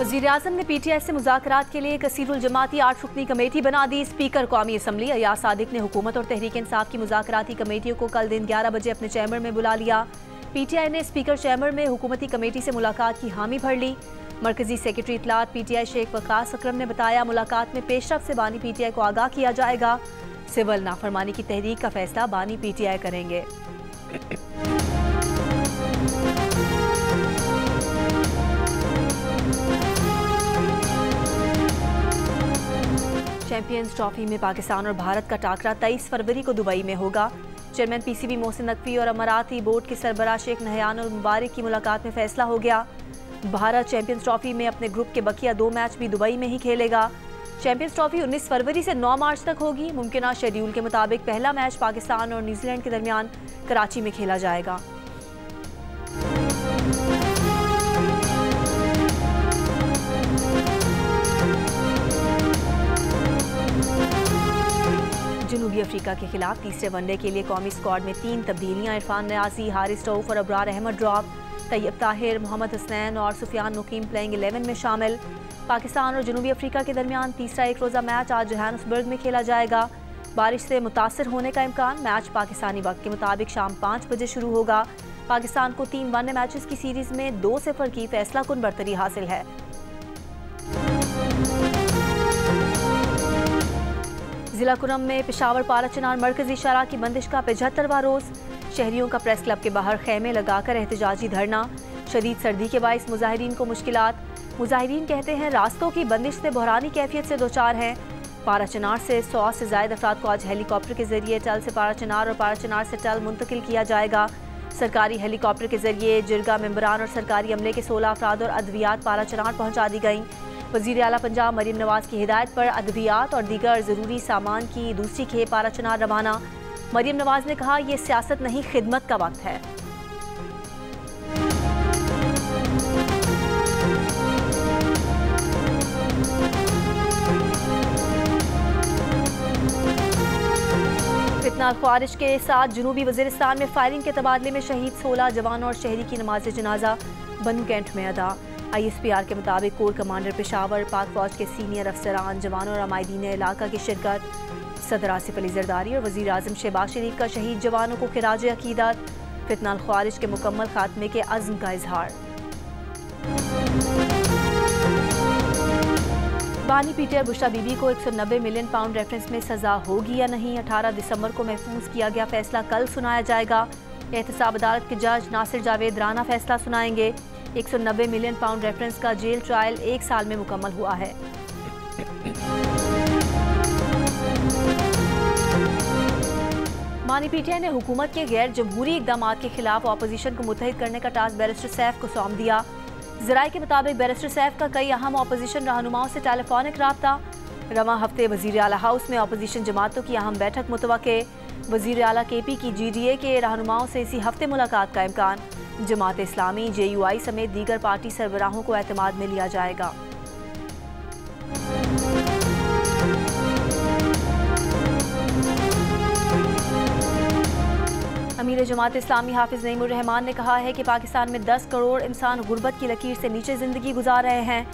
वज़ीर-ए-आज़म ने PTI से मुज़ाकरात के लिए कसीरुल जमाती 8 रुकनी कमेटी बना दी। स्पीकर कौमी असम्बली अयाज सादिक ने हुकूमत और तहरीक इंसाफ की मुज़ाकराती कमेटियों को कल दिन 11 बजे अपने चैम्बर में बुला लिया। PTI ने स्पीकर चैम्बर में हुकूमती कमेटी से मुलाकात की हामी भर ली। मरकजी सेक्रेटरी इत्तलात PTI शेख वकास अकरम ने बताया, मुलाकात में पेशरफ से बानी PTI को आगाह किया जाएगा। सिविल नाफरमानी की तहरीक का फैसला बानी PTI करेंगे। चैंपियंस ट्रॉफी में पाकिस्तान और भारत का टाकरा 23 फरवरी को दुबई में होगा। चेयरमैन PCB मोहसिन नकवी और अमाराती बोर्ड के सरबराह शेख नहयान और मुबारक की मुलाकात में फैसला हो गया। भारत चैंपियंस ट्रॉफी में अपने ग्रुप के बकिया 2 मैच भी दुबई में ही खेलेगा। चैंपियंस ट्रॉफी 19 फरवरी से 9 मार्च तक होगी। मुमकिन शेड्यूल के मुताबिक पहला मैच पाकिस्तान और न्यूजीलैंड के दरमियान कराची में खेला जाएगा। जनूबी अफ्रीका के खिलाफ तीसरे वनडे के लिए कौमी स्क्वाड में 3 तब्दीलियां। इरफान नियाजी, हारिस रऊफ और अबरार अहमद ड्रॉप। तैयब ताहिर, मोहम्मद हसनैन और सुफियान मुकीम प्लेइंग 11 में शामिल। पाकिस्तान और जनूबी अफ्रीका के दरमियान तीसरा एक रोज़ा मैच आज जोहान्सबर्ग में खेला जाएगा। बारिश से मुतासर होने का इम्कान। मैच पाकिस्तानी वक्त के मुताबिक शाम 5 बजे शुरू होगा। पाकिस्तान को 3 वनडे मैचेस की सीरीज में 2-0 की फैसला कुन बरतरी हासिल है। जिला कुरम में पेशावर पारा चनार मरकजी शरा की बंदिश का 75वां रोज़। शहरियों का प्रेस क्लब के बाहर खेमे लगाकर एहतजाजी धरना। शदीद सर्दी के बाइस मुजाहिरीन को मुश्किलात। मुजाहिरीन कहते हैं रास्तों की बंदिश से बहरानी कैफियत से दोचार हैं। पारा चनार से 100 से ज़ायद अफराद को आज हेलीकॉप्टर के जरिए टल से पारा चनार और पारा चनार से टल मुंतकिल किया जाएगा। सरकारी हेलीकॉप्टर के जरिए जिरगा मेंबरान और सरकारी अमले के 16 अफराद और अद्वियात पारा चनार पहुँचा दी गई। वज़ीर आला पंजाब मरीम नवाज की हिदायत पर अद्वियात और दीगर ज़रूरी सामान की दूसरी खेप पारा चनार रवाना। मरीम नवाज ने कहा, यह सियासत नहीं, खिदमत का वक्त है। फितना ख्वारिश के साथ जनूबी वज़ीरिस्तान में फायरिंग के तबादले में शहीद 16 जवानों और शहरी की नमाज जनाजा बनू कैंट में अदा। ISPR के मुताबिक कोर कमांडर पेशावर, पाक फौज के सीनियर अफसरान, जवानों और अमायदीन इलाका की शिरकत। सदर आसिफ अली जरदारी और वज़ीर आज़म शहबाज शरीफ का शहीद जवानों को खिराज अकीदत। फितना ख्वारिश के मुकम्मल खात्मे के अज़्म का इजहार। बानी PTI बुशरा बीबी को 190 मिलियन पाउंड रेफरेंस में सजा होगी या नहीं। 18 दिसंबर को महफूज किया गया फैसला कल सुनाया जाएगा। एहतसाब अदालत के जज नासिर जावेद राना फैसला सुनाएंगे। 190 मिलियन पाउंड रेफरेंस का जेल ट्रायल 1 साल में मुकम्मल हुआ है। बानी PTI ने हुकूमत के गैर जमहूरी इकदाम के खिलाफ अपोजिशन को मुत्तहिद करने का टास्क बैरिस्टर सैफ को सौंप दिया। ज़राए के मुताबिक बैरिस्टर सैफ का कई अहम अपोजिशन रहनुमाओं से टेलीफोनिक राब्ता। रवां हफ्ते वज़ीर आला हाउस में अपोजिशन जमातों की अहम बैठक मुतवक्के। वज़ीर आला KP की GDA के रहनुमाओं से इसी हफ्ते मुलाकात का इम्कान। जमात इस्लामी, JUI समेत दीगर पार्टी सरबराहों को एतमाद में लिया जाएगा। अमीर जमात इस्लामी हाफिज नईमुर रहमान ने कहा है कि पाकिस्तान में 10 करोड़ इंसान गुर्बत की लकीर से नीचे ज़िंदगी गुजार रहे हैं।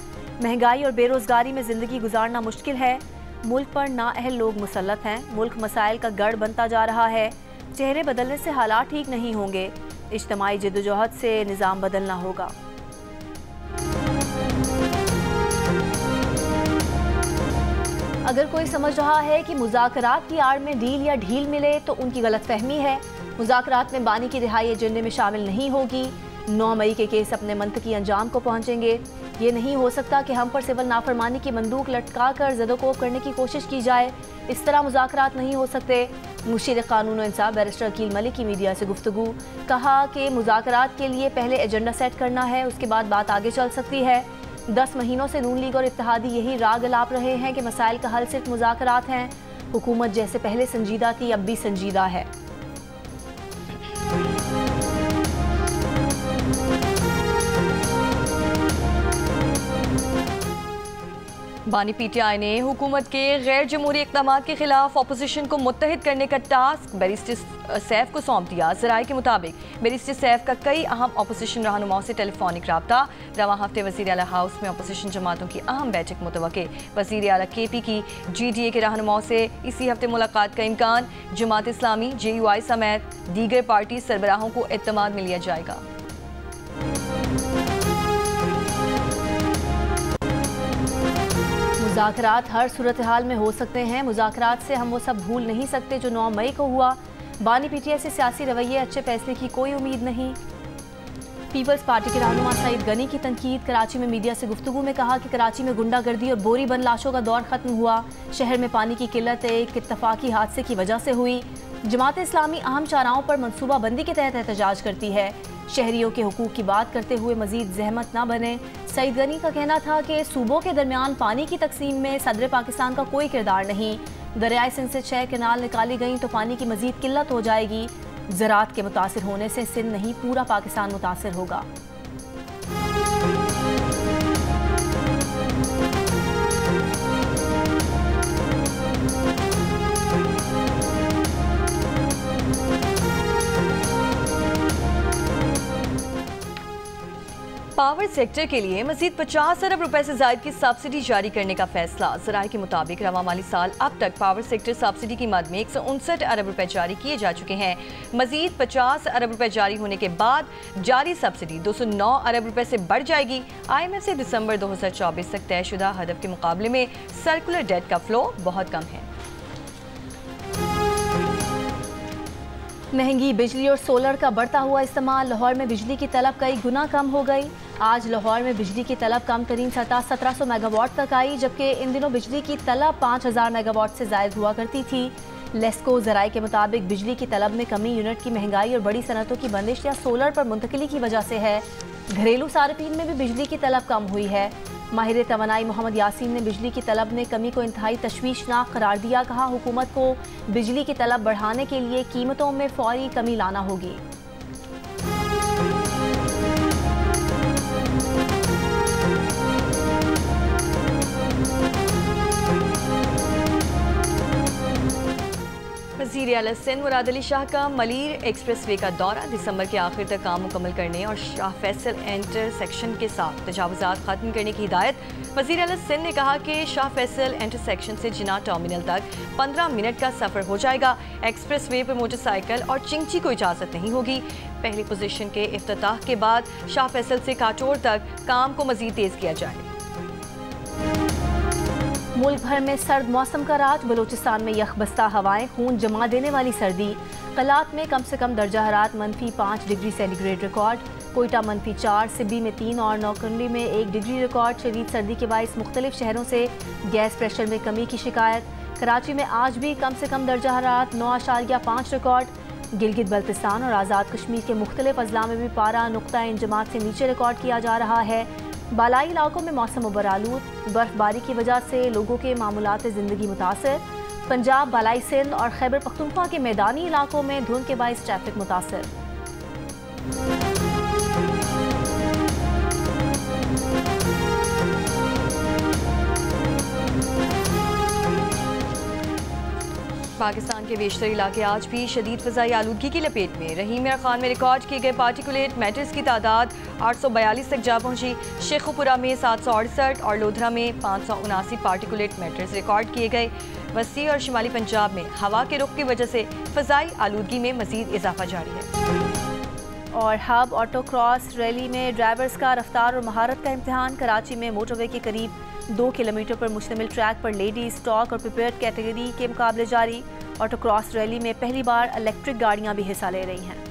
महंगाई और बेरोज़गारी में ज़िंदगी गुजारना मुश्किल है। मुल्क पर नाअहल लोग मुसल्लत हैं। मुल्क मसाइल का गढ़ बनता जा रहा है। चेहरे बदलने से हालात ठीक नहीं होंगे। इज्तिमाई जद्दोजहद से निज़ाम बदलना होगा। अगर कोई समझ रहा है कि मुज़ाकरात की आड़ में डील या ढील मिले तो उनकी गलतफहमी है। मुज़ाकरात में बानी की रिहाई एजेंडे में शामिल नहीं होगी। 9 मई के केस अपने मंतकी अंजाम को पहुँचेंगे। ये नहीं हो सकता कि हम पर सिविल नाफरमानी की बंदूक लटका कर ज़दोकोब करने की कोशिश की जाए। इस तरह मुज़ाकरात नहीं हो सकते। मुशीर कानून और इंसाफ बैरिस्टर अकील मलिक की मीडिया से गुफ्तगू। कहा कि मुज़ाकरात के लिए पहले एजेंडा सेट करना है, उसके बाद बात आगे चल सकती है। 10 महीनों से नून लीग और इत्तेहादी यही राग अलाप रहे हैं कि मसाइल का हल सिर्फ मुज़ाकरात हैं। हुकूमत जैसे पहले संजीदा थी, अब भी संजीदा है। बानी पीटीआई ने हुकूमत के गैर जमहूरी इक़दामात के खिलाफ अपोजिशन को मुत्तहिद करने का टास्क बैरिस्टर सैफ को सौंप दिया। ज़राए के मुताबिक बैरिस्टर सैफ का कई अहम अपोजिशन रहनुमाओं से टेलीफोनिक रब्ता। रवां हफ्ते वज़ीर आला हाउस में अपोजिशन जमातों की अहम बैठक मुतवक्के। वज़ीर आला KP की GDA के रहनुमाओं से इसी हफ्ते मुलाकात का इम्कान। जमात इस्लामी, JUI समेत दीगर पार्टी सरबराहों को एतमाद में लिया जाएगा। मुज़ाकरात हर सूरत हाल में हो सकते हैं। मुज़ाकरात से हम वो सब भूल नहीं सकते जो 9 मई को हुआ। बानी PTI से सियासी रवैये अच्छे फैसले की कोई उम्मीद नहीं। पीपल्स पार्टी के रहनुमा सईद गनी की तनकीद। कराची में मीडिया से गुफ्तगू में कहा कि कराची में गुंडागर्दी और बोरी बंद लाशों का दौर खत्म हुआ। शहर में पानी की किल्लत एक इत्तफाकी हादसे की वजह से हुई। जमात इस्लामी अहम चाराओं पर मनसूबा बंदी के तहत एहतजाज करती है। शहरियों के हुकूक की बात करते हुए मजीद जहमत न बने। सईद गनी का कहना था कि सूबों के दरमियान पानी की तकसीम में सदर पाकिस्तान का कोई किरदार नहीं। दरियाए सिंध से 6 कैनाल निकाली गई तो पानी की मजीद किल्लत हो जाएगी। ज़राअत के मुतासिर होने से सिंध नहीं पूरा पाकिस्तान मुतासिर होगा। पावर सेक्टर के लिए मजीद 50 अरब रुपए से ज़ायद की सब्सिडी जारी करने का फैसला। ज़राए के मुताबिक रवा माली साल अब तक पावर सेक्टर सब्सिडी की मद में 159 अरब रुपए जारी किए जा चुके हैं। मजीद 50 अरब रुपए जारी होने के बाद जारी सब्सिडी 209 अरब रुपए से बढ़ जाएगी। IMF से दिसंबर 2024 तक तयशुदा हदफ के मुकाबले में सर्कुलर डेट का फ्लो बहुत कम है। महंगी बिजली और सोलर का बढ़ता हुआ इस्तेमाल। लाहौर में बिजली की तलब कई गुना कम हो गई। आज लाहौर में बिजली की तलब कम तरीन सतह 1700 मेगावाट तक आई, जबकि इन दिनों बिजली की तलब 5000 मेगावाट से ज़ायद हुआ करती थी। लेस्को ज़राए के मुताबिक बिजली की तलब में कमी यूनिट की महंगाई और बड़ी सनतों की बंदिश या सोलर पर मुंतकिली की वजह से है। घरेलू सार्फिन में भी बिजली की तलब कम हुई है। माहिर तवानाई मोहम्मद यासीन ने बिजली की तलब में कमी को इंतहाई तशवीशनाक करार दिया। कहा, हुकूमत को बिजली की तलब बढ़ाने के लिए कीमतों में फौरी कमी लाना होगी। वज़ीर आला सिंध मुराद अली शाह का मलीर एक्सप्रेसवे का दौरा। दिसंबर के आखिर तक काम मुकम्मल करने और शाह फैसल इंटरसेक्शन के साथ तजावुज़ात खत्म करने की हिदायत। वज़ीर आला सिंध ने कहा कि शाह फैसल इंटरसेक्शन से जिना टर्मिनल तक 15 मिनट का सफ़र हो जाएगा। एक्सप्रेसवे पर मोटरसाइकिल और चिंची को इजाज़त नहीं होगी। पहली पोजीशन के इफ्तिताह के बाद शाह फैसल से काटोर तक काम को मज़ीद तेज़ किया जाए। मुल्क भर में सर्द मौसम का राज। बलूचिस्तान में यखबस्ता हवाएं, खून जमा देने वाली सर्दी। कलात में कम से कम दर्जा हरारत -5 degree centigrade record. Quetta -4, Sibi में 3 और नौकंडी में 1 डिग्री रिकॉर्ड। शदीद सर्दी के बाइस मुख्तलिफ शहरों से गैस प्रेशर में कमी की शिकायत। कराची में आज भी कम से कम दर्जा हरारत 9.5 रिकॉर्ड। गिलगित बल्तिस्तान और आज़ाद कश्मीर के मुख्तलिफ अजला में भी पारा नुक्ता इंजमात से नीचे रिकॉर्ड किया जा रहा है। बालाई इलाकों में मौसम उबरालूद। बर्फबारी की वजह से लोगों के मामूलात ज़िंदगी मुतासर। पंजाब, बालाई सिंध और खैबर पख्तूनख्वा के मैदानी इलाकों में धुंध के बाइस ट्रैफिक मुतासर। पाकिस्तान के बेशतर इलाके आज भी शदीद फ़ज़ाई आलूदगी की लपेट में। रहीम मियां खान में रिकॉर्ड किए गए पार्टिकुलेट मैटर्स की तादाद 842 तक जा पहुंची। शेखुपुरा में 768 और लोधरा में 579 पार्टिकुलेट मैटर्स रिकॉर्ड किए गए। वस्ती और शिमाली पंजाब में हवा के रुख की वजह से फ़ज़ाई आलूदगी में मज़ीद इजाफा जारी है। और हब ऑटो क्रॉस रैली में ड्राइवर्स का रफ्तार और महारत का इम्तिहान। कराची में मोटरवे के करीब 2 किलोमीटर पर मुश्तमिल ट्रैक पर लेडी, स्टॉक और प्रिपेयर्ड कैटेगरी के मुकाबले जारी। ऑटो क्रॉस रैली में पहली बार इलेक्ट्रिक गाड़ियां भी हिस्सा ले रही हैं।